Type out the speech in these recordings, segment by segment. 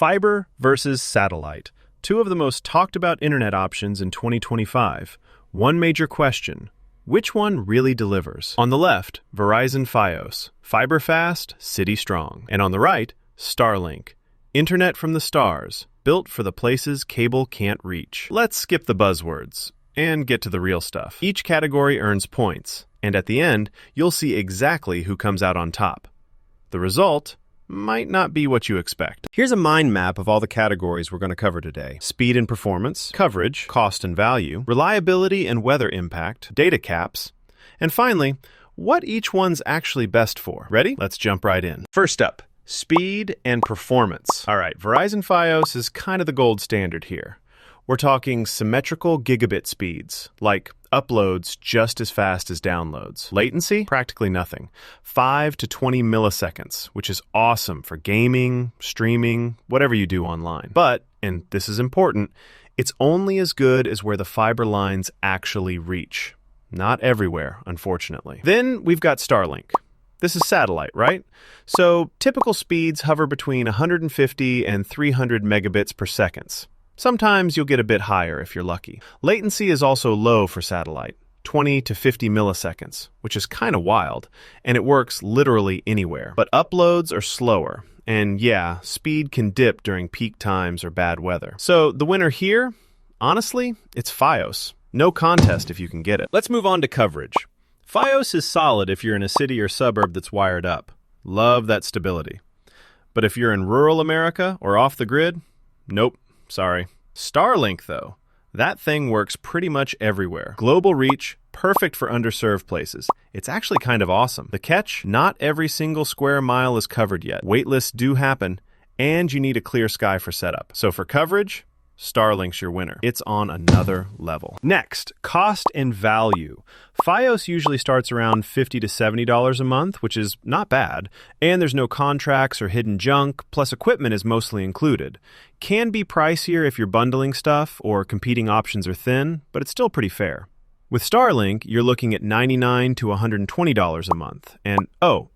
Fiber versus satellite. Two of the most talked about internet options in 2025. One major question: which one really delivers? On the left, Verizon Fios, fiber fast, city strong. And on the right, Starlink, internet from the stars, built for the places cable can't reach. Let's skip the buzzwords and get to the real stuff. Each category earns points, and at the end, you'll see exactly who comes out on top. The result might not be what you expect. Here's a mind map of all the categories we're going to cover today: speed and performance, coverage, cost and value, reliability and weather impact, data caps, and finally, what each one's actually best for. Ready? Let's jump right in. First up, speed and performance. All right, Verizon Fios is kind of the gold standard here. We're talking symmetrical gigabit speeds, like uploads just as fast as downloads. Latency? Practically nothing. 5 to 20 milliseconds, which is awesome for gaming, streaming, whatever you do online. But, and this is important, it's only as good as where the fiber lines actually reach. Not everywhere, unfortunately. Then we've got Starlink. This is satellite, right? So typical speeds hover between 150 and 300 megabits per second. Sometimes you'll get a bit higher if you're lucky. Latency is also low for satellite, 20 to 50 milliseconds, which is kind of wild, and it works literally anywhere. But uploads are slower, and yeah, speed can dip during peak times or bad weather. So the winner here, honestly, it's Fios. No contest if you can get it. Let's move on to coverage. Fios is solid if you're in a city or suburb that's wired up. Love that stability. But if you're in rural America or off the grid, nope. Sorry. Starlink, though, that thing works pretty much everywhere. Global reach, perfect for underserved places. It's actually kind of awesome. The catch? Not every single square mile is covered yet. Waitlists do happen, and you need a clear sky for setup. So for coverage, Starlink's your winner. It's on another level. Next, cost and value. Fios usually starts around $50 to $70 a month, which is not bad, and there's no contracts or hidden junk, plus equipment is mostly included. Can be pricier if you're bundling stuff or competing options are thin, but it's still pretty fair. With Starlink, you're looking at $99 to $120 a month, and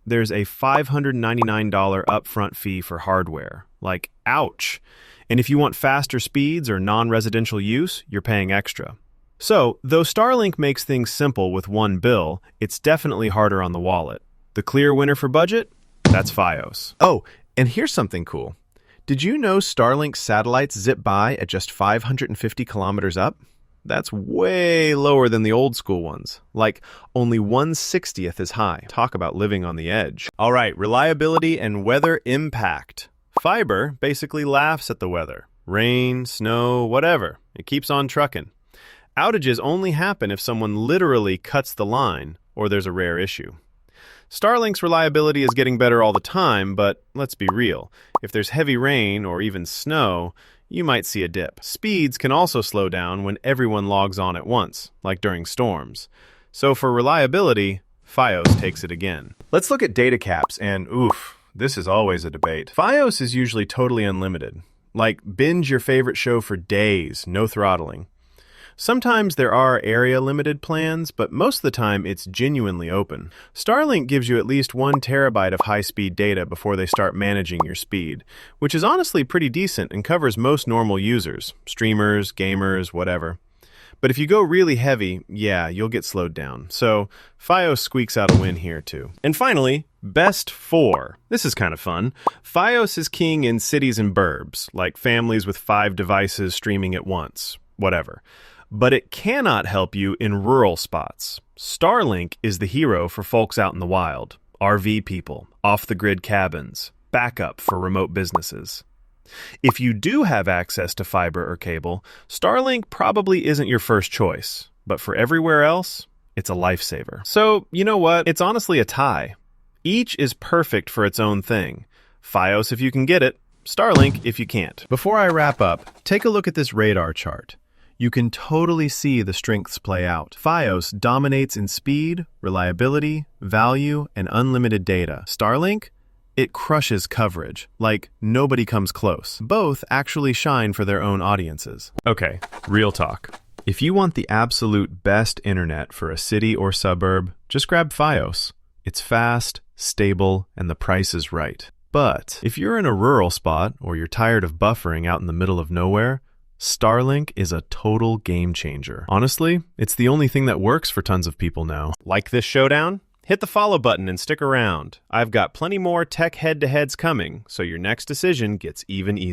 there's a $599 upfront fee for hardware. Like, ouch! And if you want faster speeds or non-residential use, you're paying extra. So, though Starlink makes things simple with one bill, it's definitely harder on the wallet. The clear winner for budget? That's Fios. Oh, and here's something cool. Did you know Starlink satellites zip by at just 550 kilometers up? That's way lower than the old school ones. Like, only 1/60th as high. Talk about living on the edge. All right, reliability and weather impact. Fiber basically laughs at the weather. Rain, snow, whatever. It keeps on trucking. Outages only happen if someone literally cuts the line or there's a rare issue. Starlink's reliability is getting better all the time, but let's be real. If there's heavy rain or even snow, you might see a dip. Speeds can also slow down when everyone logs on at once, like during storms. So for reliability, Fios takes it again. Let's look at data caps, and oof, this is always a debate. Fios is usually totally unlimited. Like, binge your favorite show for days, no throttling. Sometimes there are area-limited plans, but most of the time it's genuinely open. Starlink gives you at least 1 terabyte of high-speed data before they start managing your speed, which is honestly pretty decent and covers most normal users, streamers, gamers, whatever. But if you go really heavy, yeah, you'll get slowed down. So Fios squeaks out a win here too. And finally, best 4. This is kind of fun. Fios is king in cities and burbs, like families with 5 devices streaming at once, whatever. But it cannot help you in rural spots. Starlink is the hero for folks out in the wild, RV people, off-the-grid cabins, backup for remote businesses. If you do have access to fiber or cable, Starlink probably isn't your first choice, but for everywhere else, it's a lifesaver. So, you know what? It's honestly a tie. Each is perfect for its own thing. Fios if you can get it, Starlink if you can't. Before I wrap up, take a look at this radar chart. You can totally see the strengths play out. Fios dominates in speed, reliability, value, and unlimited data. Starlink? It crushes coverage, like nobody comes close. Both actually shine for their own audiences. Okay, real talk. If you want the absolute best internet for a city or suburb, just grab Fios. It's fast, stable, and the price is right. But if you're in a rural spot or you're tired of buffering out in the middle of nowhere, Starlink is a total game changer. Honestly, it's the only thing that works for tons of people now. Like this showdown? Hit the follow button and stick around. I've got plenty more tech head-to-heads coming, so your next decision gets even easier.